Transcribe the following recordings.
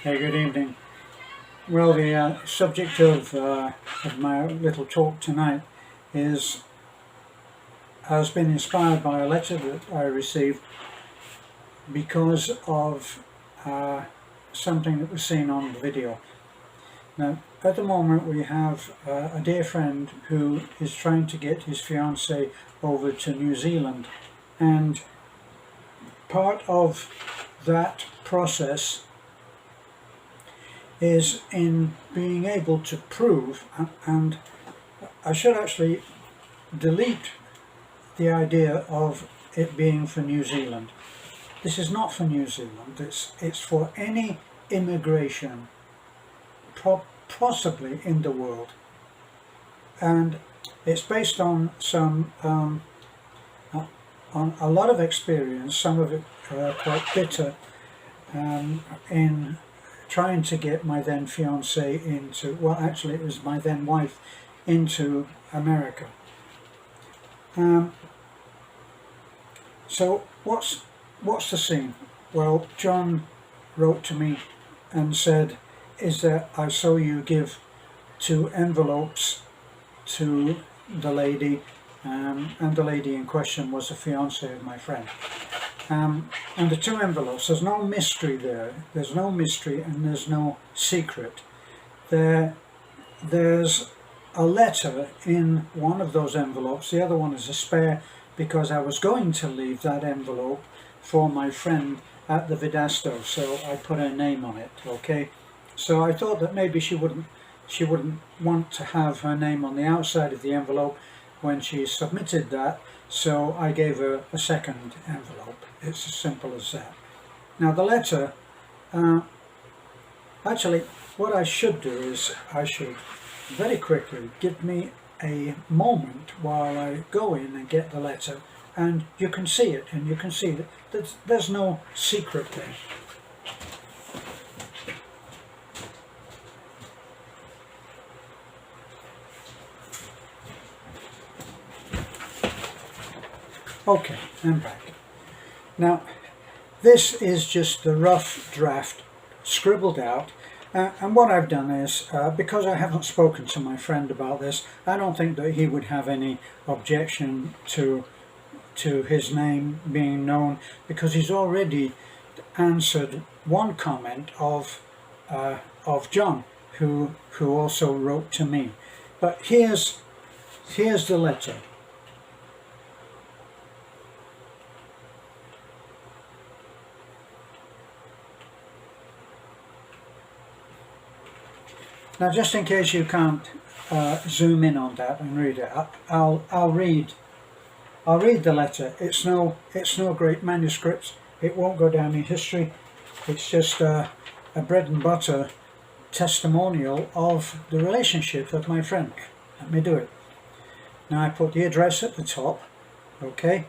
Hey, good evening. Well, the subject of my little talk tonight has been inspired by a letter that I received because of something that was seen on the video. Now, at the moment we have a dear friend who is trying to get his fiancée over to New Zealand, and part of that process is in being able to prove, and I should actually delete the idea of it being for New Zealand. This is not for New Zealand, it's for any immigration possibly in the world, and it's based on some on a lot of experience, some of it quite bitter, in trying to get my then fiancée into, well actually it was my then wife, into America. So what's the scene? Well, John wrote to me and said, is that I saw you give 2 envelopes to the lady, and the lady in question was a fiancée of my friend. And the 2 envelopes, there's no mystery there. There's no mystery and there's no secret. There's a letter in one of those envelopes. The other one is a spare because I was going to leave that envelope for my friend at the Vidasto, so I put her name on it. Okay, so I thought that maybe she wouldn't want to have her name on the outside of the envelope when she submitted that, so I gave her a second envelope. It's as simple as that. Now the letter, actually what I should do is I should very quickly give me a moment while I go in and get the letter, and you can see it, and you can see that there's no secret there. Okay, I'm back. Now, this is just the rough draft scribbled out, and what I've done is, because I haven't spoken to my friend about this, I don't think that he would have any objection to his name being known, because he's already answered one comment of John, who also wrote to me. But here's the letter. Now, just in case you can't zoom in on that and read it, I'll read the letter. It's no great manuscript. It won't go down in history. It's just a bread and butter testimonial of the relationship of my friend. Let me do it. Now I put the address at the top, okay,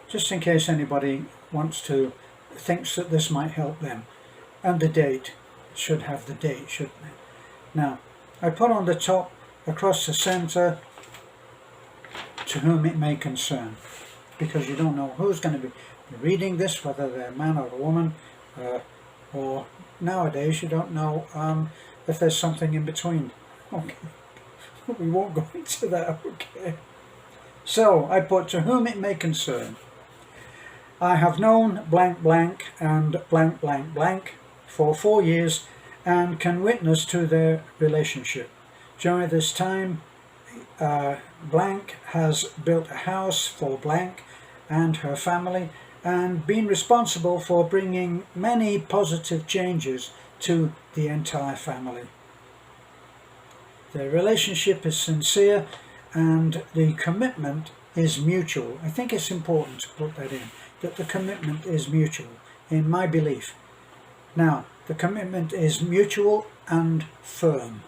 just in case anybody thinks that this might help them, and the date. It should have the date, shouldn't it? Now, I put on the top, across the centre, to whom it may concern, because you don't know who's going to be reading this, whether they're a man or a woman, or nowadays you don't know if there's something in between. Okay, we won't go into that, okay. So, I put, to whom it may concern. I have known blank blank and blank blank blank for 4 years, and can witness to their relationship. During this time, blank has built a house for blank and her family, and been responsible for bringing many positive changes to the entire family. Their relationship is sincere and the commitment is mutual. I think it's important to put that in, that the commitment is mutual, in my belief. Now, the commitment is mutual and firm.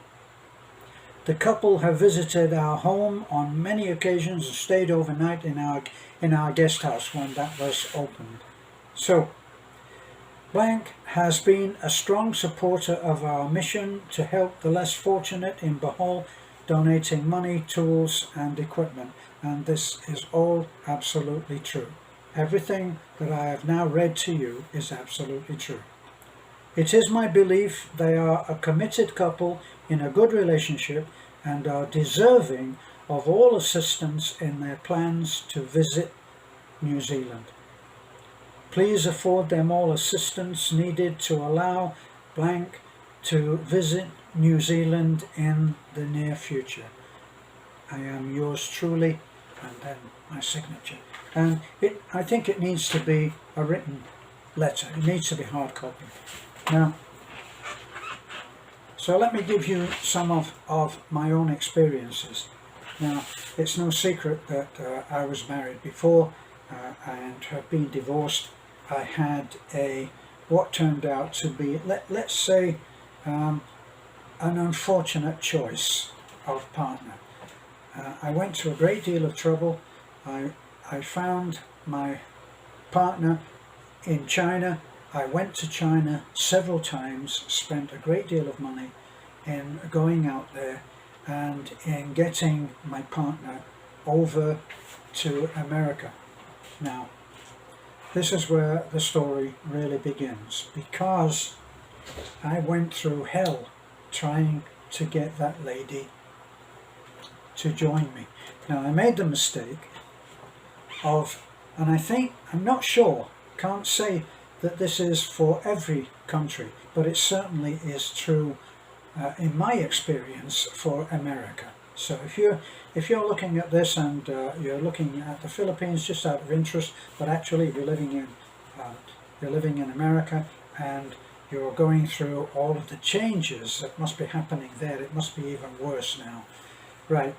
The couple have visited our home on many occasions and stayed overnight in our guest house when that was opened. So, blank has been a strong supporter of our mission to help the less fortunate in Bohol, donating money, tools and equipment, and this is all absolutely true. Everything that I have now read to you is absolutely true. It is my belief they are a committed couple in a good relationship and are deserving of all assistance in their plans to visit New Zealand. Please afford them all assistance needed to allow blank to visit New Zealand in the near future. I am yours truly, and then my signature. And I think it needs to be a written letter. It needs to be hard copy. Now, so let me give you some of my own experiences. Now, it's no secret that I was married before and have been divorced. I had what turned out to be, let's say, an unfortunate choice of partner. I went to a great deal of trouble. I found my partner in China. I went to China several times, spent a great deal of money in going out there and in getting my partner over to America. Now, this is where the story really begins, because I went through hell trying to get that lady to join me. Now, I made the mistake of, and I'm not sure, can't say that this is for every country, but it certainly is true in my experience for America. So if you're looking at this and you're looking at the Philippines just out of interest, but actually you're living in America and you're going through all of the changes that must be happening there, it must be even worse now. Right,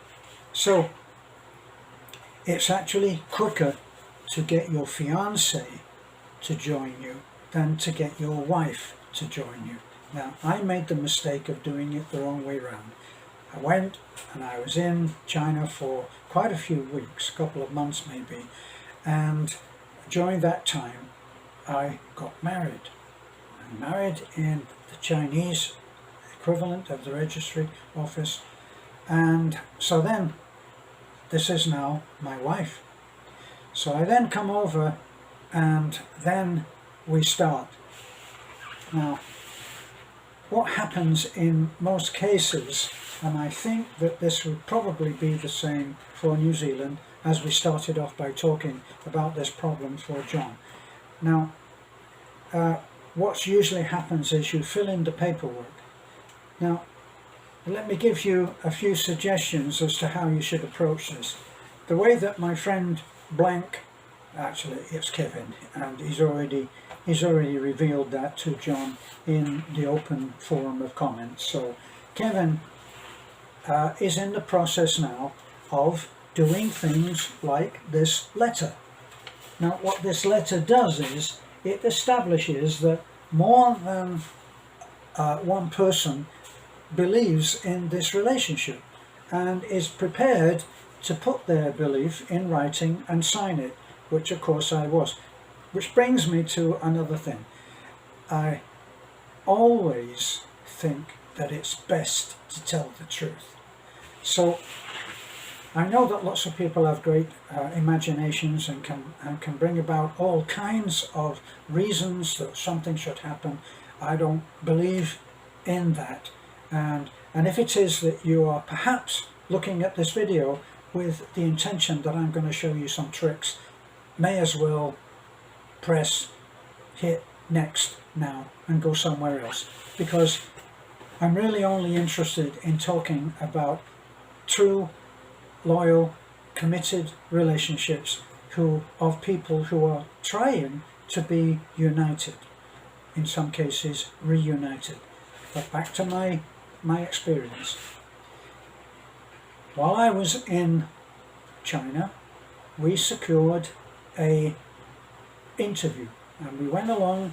so it's actually quicker to get your fiance to join you than to get your wife to join you. Now, I made the mistake of doing it the wrong way around. I went and I was in China for quite a few weeks, a couple of months maybe, and during that time I got married. I married in the Chinese equivalent of the registry office, and so then this is now my wife. So I then come over and then we start. Now, what happens in most cases, and I think that this would probably be the same for New Zealand, as we started off by talking about this problem for John. Now, what usually happens is you fill in the paperwork. Now, let me give you a few suggestions as to how you should approach this. The way that my friend blank, actually it's Kevin, and he's already revealed that to John in the open forum of comments. So Kevin is in the process now of doing things like this letter. Now, what this letter does is it establishes that more than one person believes in this relationship and is prepared to put their belief in writing and sign it, which of course I was. Which brings me to another thing. I always think that it's best to tell the truth. So I know that lots of people have great imaginations and can bring about all kinds of reasons that something should happen. I don't believe in that. And if it is that you are perhaps looking at this video with the intention that I'm going to show you some tricks, may as well hit next now and go somewhere else, because I'm really only interested in talking about true, loyal, committed relationships of people who are trying to be united, in some cases reunited. But back to my experience. While I was in China, we secured a interview, and we went along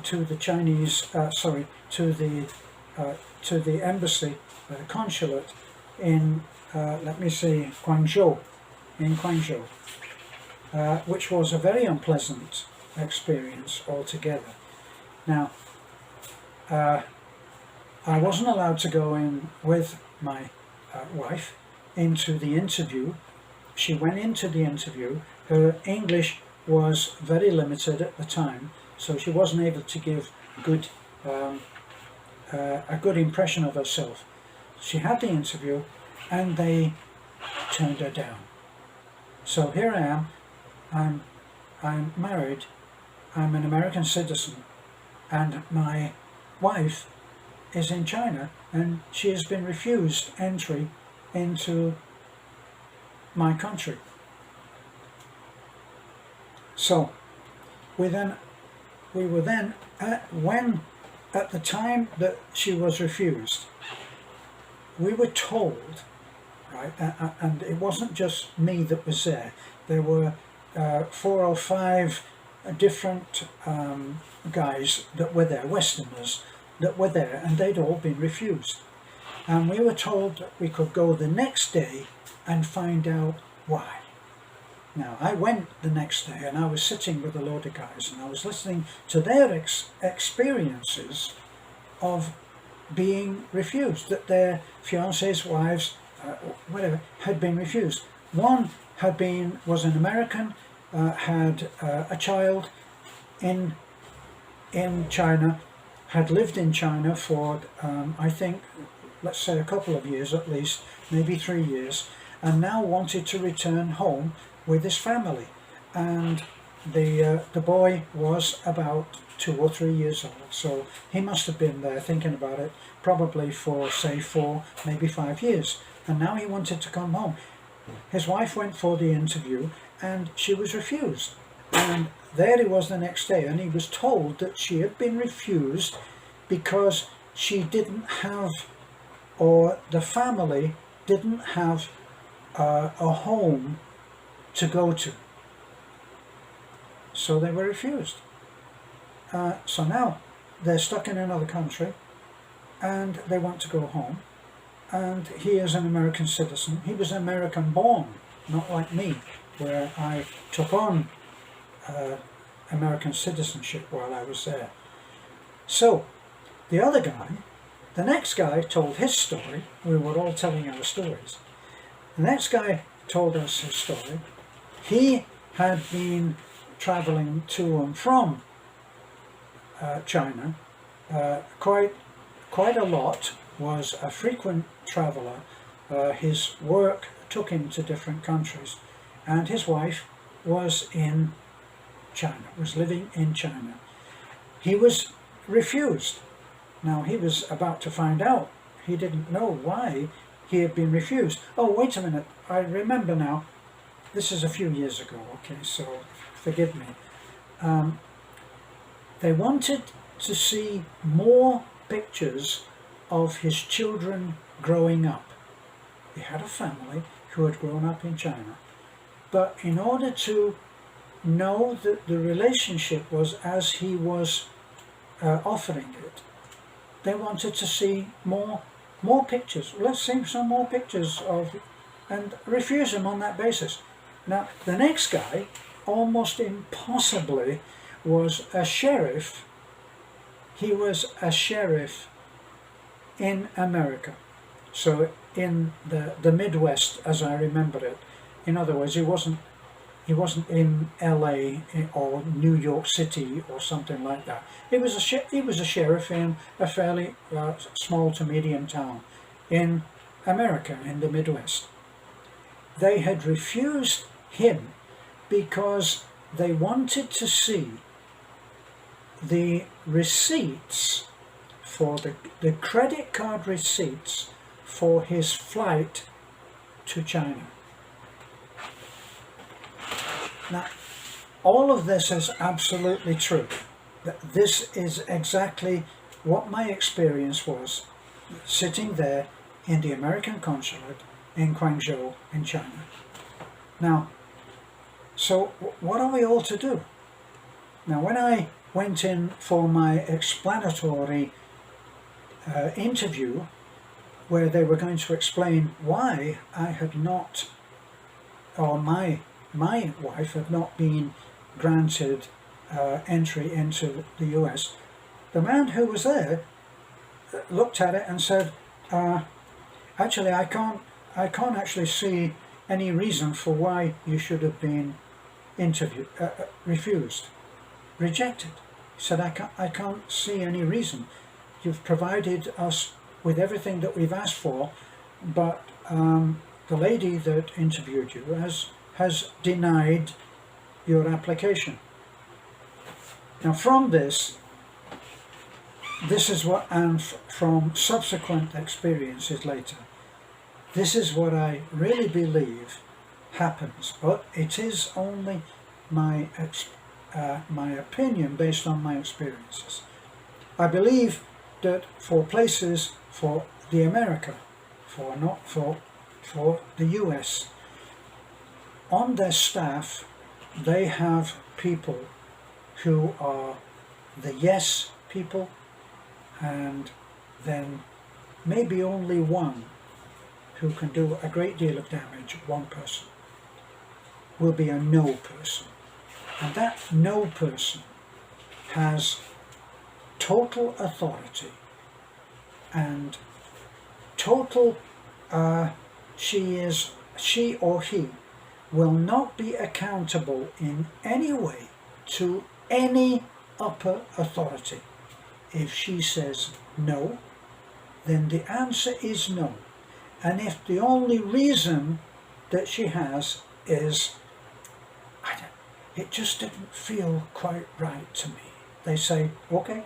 to the Chinese, to the embassy, the consulate in Guangzhou, which was a very unpleasant experience altogether. Now, I wasn't allowed to go in with my wife into the interview. She went into the interview. Her English was very limited at the time, so she wasn't able to give good a good impression of herself. She had the interview, and they turned her down. So here I am. I'm married. I'm an American citizen, and my wife is in China, and she has been refused entry into my country. So we were then at the time that she was refused, we were told, right, and it wasn't just me that was there. There were 4 or 5 different guys that were there, Westerners that were there, and they'd all been refused. And we were told that we could go the next day and find out why. Now, I went the next day, and I was sitting with a load of guys, and I was listening to their experiences of being refused, that their fiancés, wives, whatever, had been refused. One was an American, had a child in China, had lived in China for, I think, let's say a couple of years at least, maybe 3 years, and now wanted to return home with his family. And the boy was about 2 or 3 years old, so he must have been there thinking about it probably for, say, 4, maybe 5 years, and now he wanted to come home. His wife went for the interview, and she was refused, and there he was the next day, and he was told that she had been refused because she didn't have, or the family didn't have a home to go to. So they were refused. So now they're stuck in another country, and they want to go home. And he is an American citizen. He was American born, not like me, where I took on American citizenship while I was there. So the other guy, the next guy told his story. We were all telling our stories. The next guy told us his story. He had been traveling to and from China quite a lot, was a frequent traveller. His work took him to different countries, and his wife was in China, was living in China. He was refused. Now he was about to find out. He didn't know why he had been refused. Oh, wait a minute, I remember now. This is a few years ago, okay, so forgive me. They wanted to see more pictures of his children growing up. He had a family who had grown up in China, but in order to know that the relationship was as he was offering it, they wanted to see more pictures. Let's see some more pictures of, and refuse him on that basis. Now the next guy, almost impossibly, was a sheriff. He was a sheriff in America, so in the Midwest, as I remember it. In other words, he wasn't in LA or New York City or something like that. He was a sheriff in a fairly small to medium town in America, in the Midwest. They had refused him because they wanted to see the receipts for the credit card receipts for his flight to China. Now, all of this is absolutely true. This is exactly what my experience was, sitting there in the American consulate in Guangzhou in China. Now, so what are we all to do? Now, when I went in for my explanatory interview, where they were going to explain why I had not, or my wife had not been granted entry into the US, the man who was there looked at it and said, actually I can't actually see any reason for why you should have been refused, rejected. He said, I can't see any reason. You've provided us with everything that we've asked for, but the lady that interviewed you has denied your application. Now from this is what, and from subsequent experiences later, this is what I really believe happens, but it is only my opinion based on my experiences. I believe that for places, for the America, for the US, on their staff they have people who are the yes people, and then maybe only one who can do a great deal of damage. One person will be a no person, and that no person has total authority and total she or he will not be accountable in any way to any upper authority. If she says no, then the answer is no. And if the only reason that she has is, it just didn't feel quite right to me, they say, okay.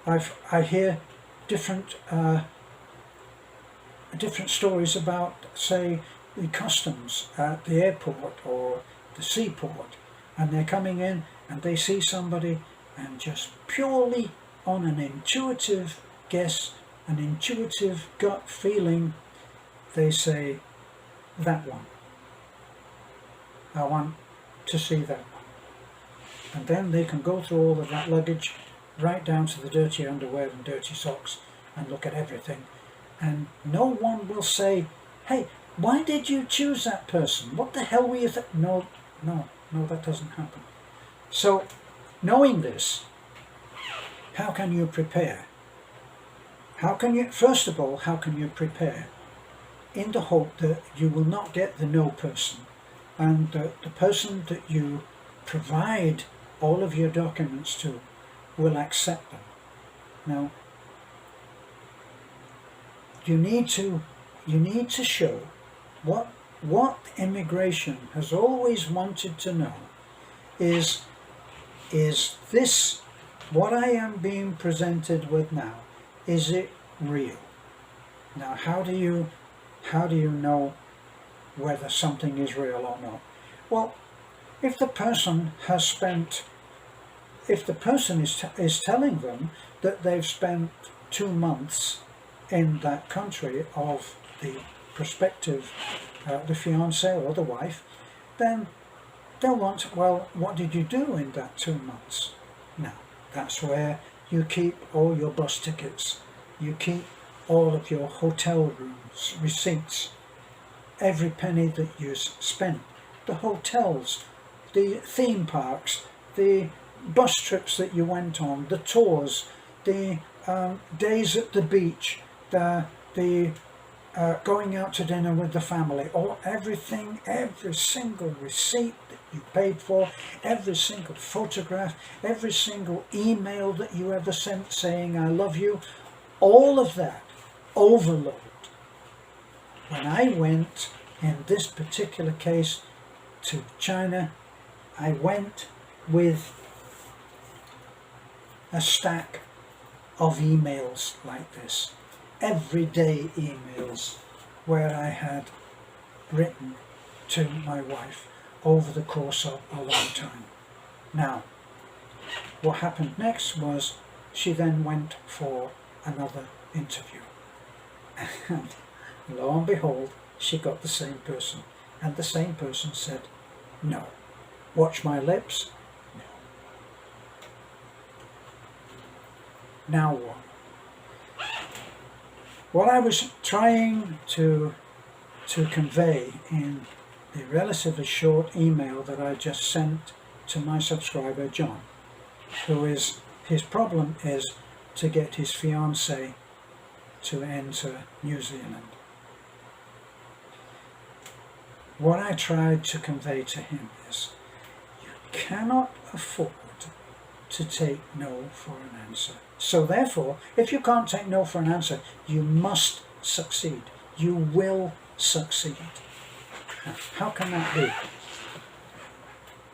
I hear different stories about, say, the customs at the airport or the seaport, and they're coming in and they see somebody, and just purely on an intuitive guess, an intuitive gut feeling, they say, that one, I want to see that one. And then they can go through all of that luggage, right down to the dirty underwear and dirty socks, and look at everything, and no one will say, hey, why did you choose that person? What the hell were you No, that doesn't happen. So, knowing this, how can you prepare? First of all, how can you prepare? In the hope that you will not get the no person, and the person that you provide all of your documents to will accept them. Now, you need to show what immigration has always wanted to know is this, what I am being presented with now, is it real? Now, how do you know whether something is real or not? Well, if the person is telling them that they've spent 2 months in that country of the prospective, the fiancé or the wife, then they'll want, well, what did you do in that 2 months? Now, that's where you keep all your bus tickets, you keep all of your hotel rooms, receipts, every penny that you spent, the hotels, the theme parks, the bus trips that you went on, the tours, the days at the beach, the going out to dinner with the family, or everything, every single receipt that you paid for, every single photograph, every single email that you ever sent saying I love you, all of that overload. When I went, in this particular case, to China, I went with a stack of emails like this, everyday emails, where I had written to my wife over the course of a long time. Now, what happened next was she then went for another interview, and lo and behold, she got the same person, and the same person said, no. Watch my lips? No. Now what? What I was trying to convey in the relatively short email that I just sent to my subscriber John, who is, his problem is to get his fiancée to enter New Zealand. What I tried to convey to him is, you cannot afford to take no for an answer. So therefore, if you can't take no for an answer, you must succeed. You will succeed. Now, how can that be?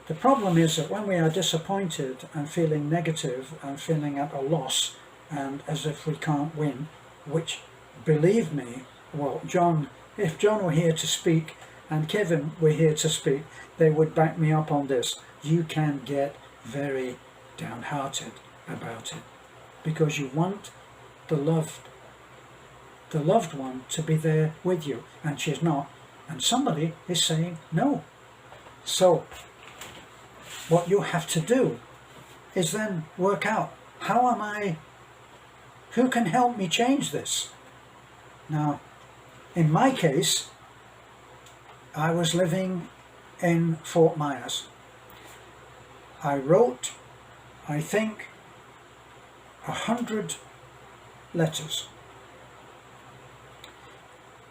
The problem is that when we are disappointed and feeling negative and feeling at a loss and as if we can't win, which, believe me, well, if John were here to speak and Kevin were here to speak, they would back me up on this. You can get very downhearted about it because you want the loved one to be there with you, and she's not, and somebody is saying no. So what you have to do is then work out, who can help me change this? Now, in my case, I was living in Fort Myers. I wrote, I think, 100 letters.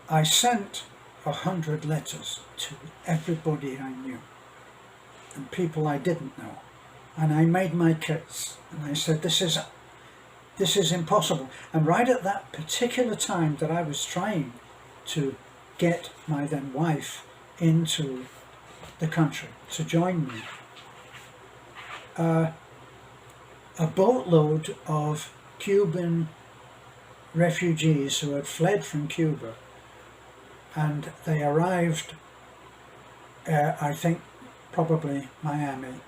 I sent 100 letters to everybody I knew and people I didn't know, and I made my case and I said this is impossible. And right at that particular time that I was trying to get my then wife into the country to join me, a boatload of Cuban refugees who had fled from Cuba, and they arrived, I think probably Miami,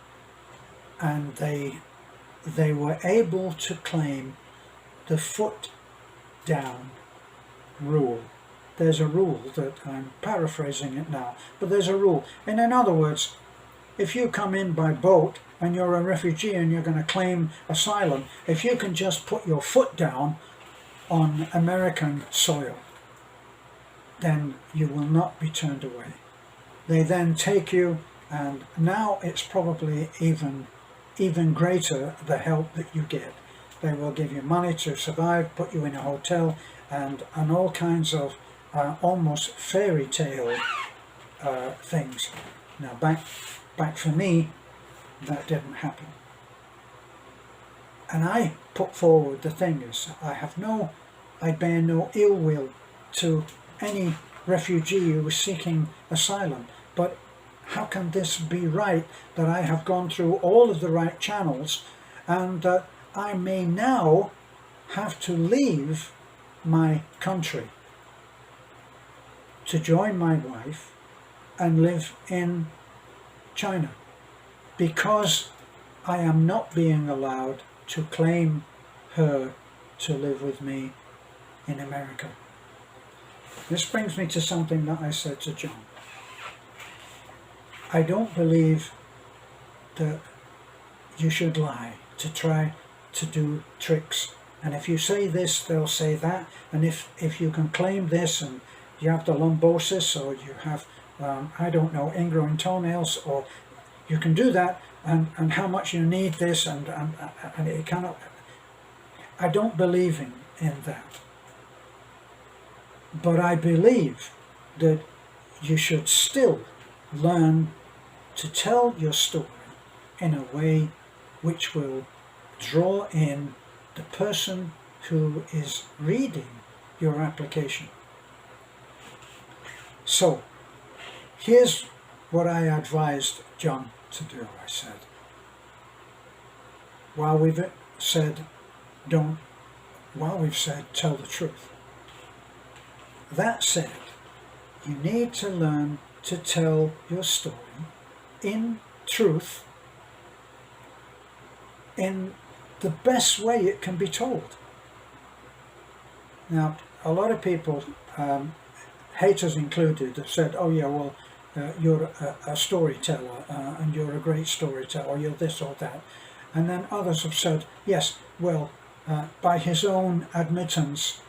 and they were able to claim the foot down rule. There's a rule that I'm paraphrasing it now, but there's a rule. And in other words, if you come in by boat and you're a refugee and you're going to claim asylum, if you can just put your foot down on American soil, then you will not be turned away. They then take you, and now it's probably even greater the help that you get. They will give you money to survive, put you in a hotel, and all kinds of almost fairy tale things. Now back for me, that didn't happen. And I put forward the thing is, I bear no ill will to any refugee who was seeking asylum, but how can this be right that I have gone through all of the right channels and I may now have to leave my country to join my wife and live in China because I am not being allowed to claim her to live with me in America. This brings me to something that I said to John. I don't believe that you should lie to try to do tricks. And if you say this, they'll say that. And if you can claim this and you have the lumbosis or you have, I don't know, ingrowing toenails, or you can do that, and how much you need this, and it cannot. I don't believe in that. But I believe that you should still learn to tell your story in a way which will draw in the person who is reading your application. So, here's what I advised John to do. I said, while we've said tell the truth. That said, you need to learn to tell your story in truth, in the best way it can be told. Now, a lot of people, haters included, have said, oh yeah, well, you're a storyteller and you're a great storyteller, or you're this or that. And then others have said, yes, well, by his own admittance,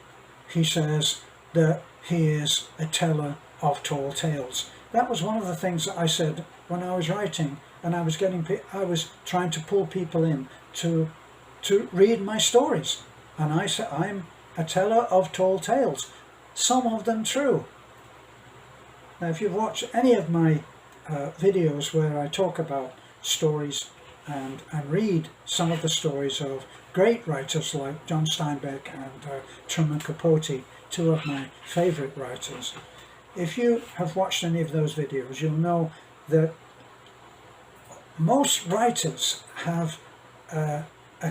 he says that he is a teller of tall tales. That was one of the things that I said when I was writing, and I was trying to pull people in to read my stories. And I said, I'm a teller of tall tales, some of them true. Now, if you've watched any of my videos where I talk about stories and read some of the stories of great writers like John Steinbeck and Truman Capote, two of my favourite writers. If you have watched any of those videos, you'll know that most writers have a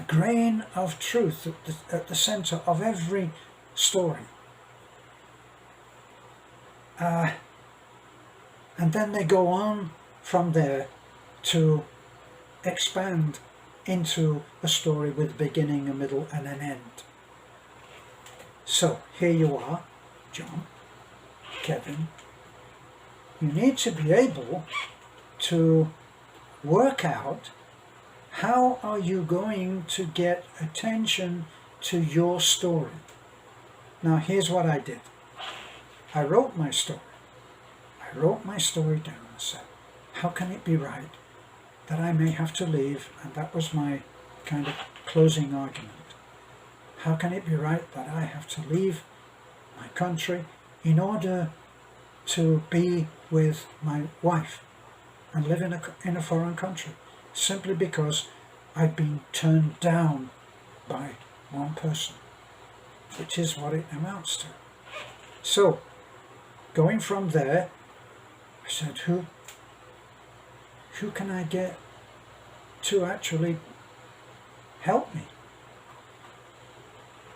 grain of truth at the centre of every story. And then they go on from there to expand into a story with a beginning, a middle and an end. So here you are, John, Kevin. You need to be able to work out how are you going to get attention to your story. Now here's what I did. I wrote my story. I wrote my story down and said, how can it be right that I may have to leave? And that was my kind of closing argument. How can it be right that I have to leave my country in order to be with my wife and live in a foreign country, simply because I've been turned down by one person, which is what it amounts to. So, going from there, I said, who can I get to actually help me?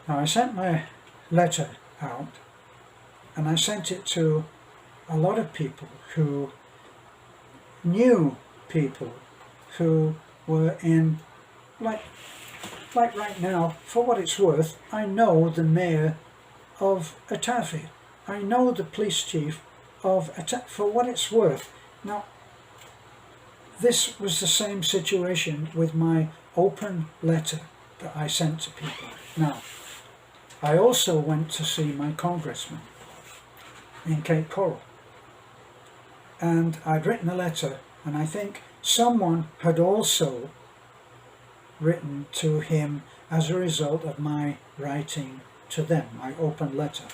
Now I sent my letter out, and I sent it to a lot of people who knew people who were in, like right now, for what it's worth, I know the mayor of Atafi. I know the police chief of Atafi, for what it's worth. Now, this was the same situation with my open letter that I sent to people. Now, I also went to see my congressman in Cape Coral, and I'd written a letter, and I think someone had also written to him as a result of my writing to them, my open letter.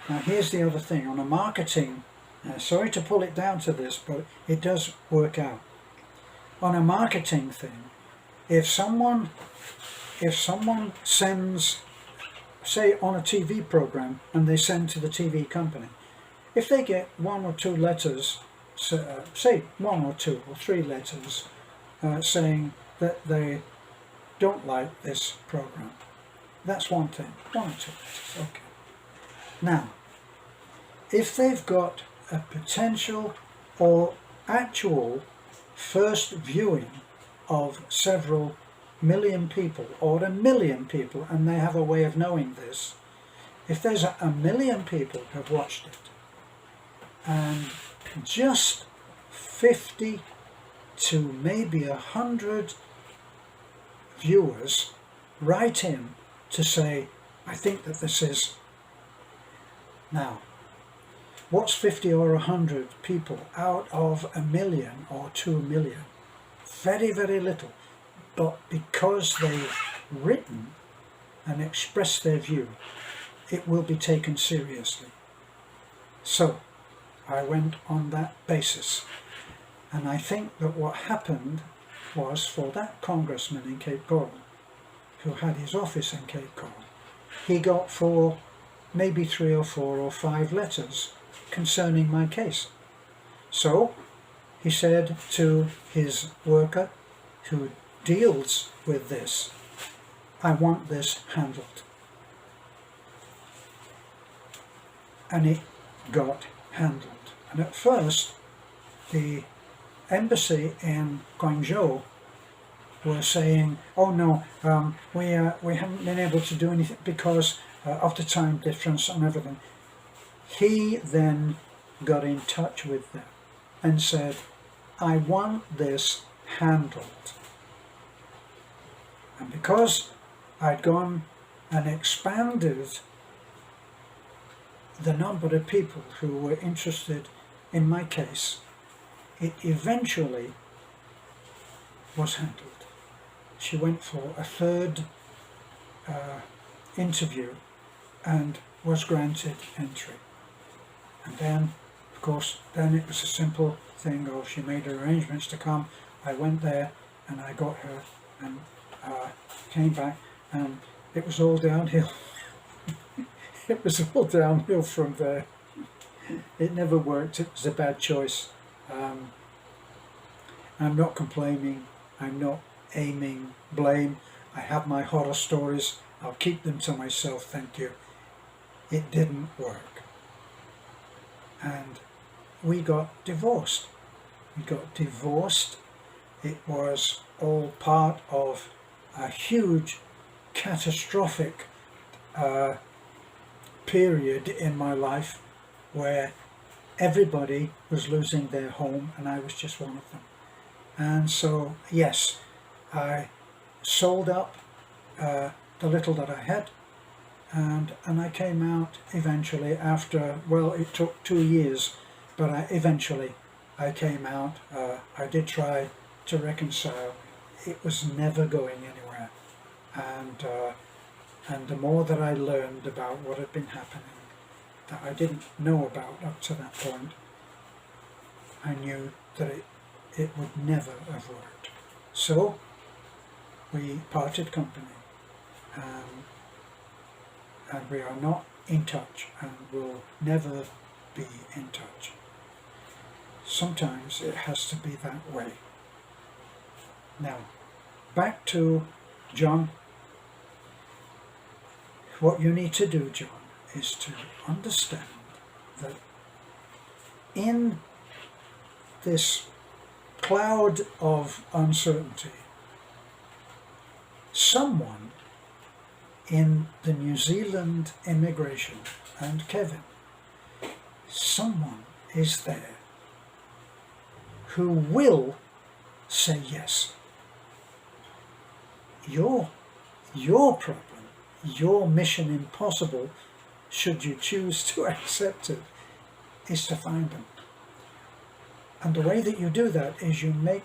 Now here's the other thing, on a marketing, sorry to pull it down to this, but it does work out. On a marketing thing, if someone sends, say on a TV program, and they send to the TV company, if they get one or two letters, say one or two or three letters saying that they don't like this program, that's one thing, one or two letters, okay. Now, if they've got a potential or actual first viewing of several million people or 1 million people, and they have a way of knowing this, if there's a million people have watched it and just 50 to maybe 100 viewers write in to say, I think that this is. Now, what's 50 or 100 people out of 1 million or 2 million? Very, very little. But because they've written and expressed their view, it will be taken seriously. So, I went on that basis. And I think that what happened was, for that congressman in Cape Coral, who had his office in Cape Coral, he got maybe 3 or 4 or 5 letters concerning my case. So he said to his worker who deals with this, I want this handled. And it got handled. And at first, the embassy in Guangzhou were saying, oh no, we haven't been able to do anything because of the time difference and everything. He then got in touch with them and said, I want this handled. And because I'd gone and expanded the number of people who were interested in my case, it eventually was handled. She went for a third interview and was granted entry. And then, of course, then it was a simple thing of she made her arrangements to come. I went there and I got her and came back, and it was all downhill. It was all downhill from there. It never worked. It was a bad choice. I'm not complaining. I'm not aiming blame. I have my horror stories. I'll keep them to myself, thank you. It didn't work. And we got divorced. We got divorced. It was all part of a huge, catastrophic period in my life where everybody was losing their home and I was just one of them. And so, yes, I sold up the little that I had, and I came out eventually after, well, it took 2 years, but eventually I came out. I did try to reconcile. It was never going anywhere, and the more that I learned about what had been happening that I didn't know about up to that point, I knew that it would never have worked. So we parted company, and we are not in touch and will never be in touch. Sometimes it has to be that way. Now, back to John. What you need to do, John, is to understand that in this cloud of uncertainty, someone in the New Zealand immigration, and Kevin, someone is there who will say yes. Your problem, your mission impossible, should you choose to accept it, is to find them. And the way that you do that is you make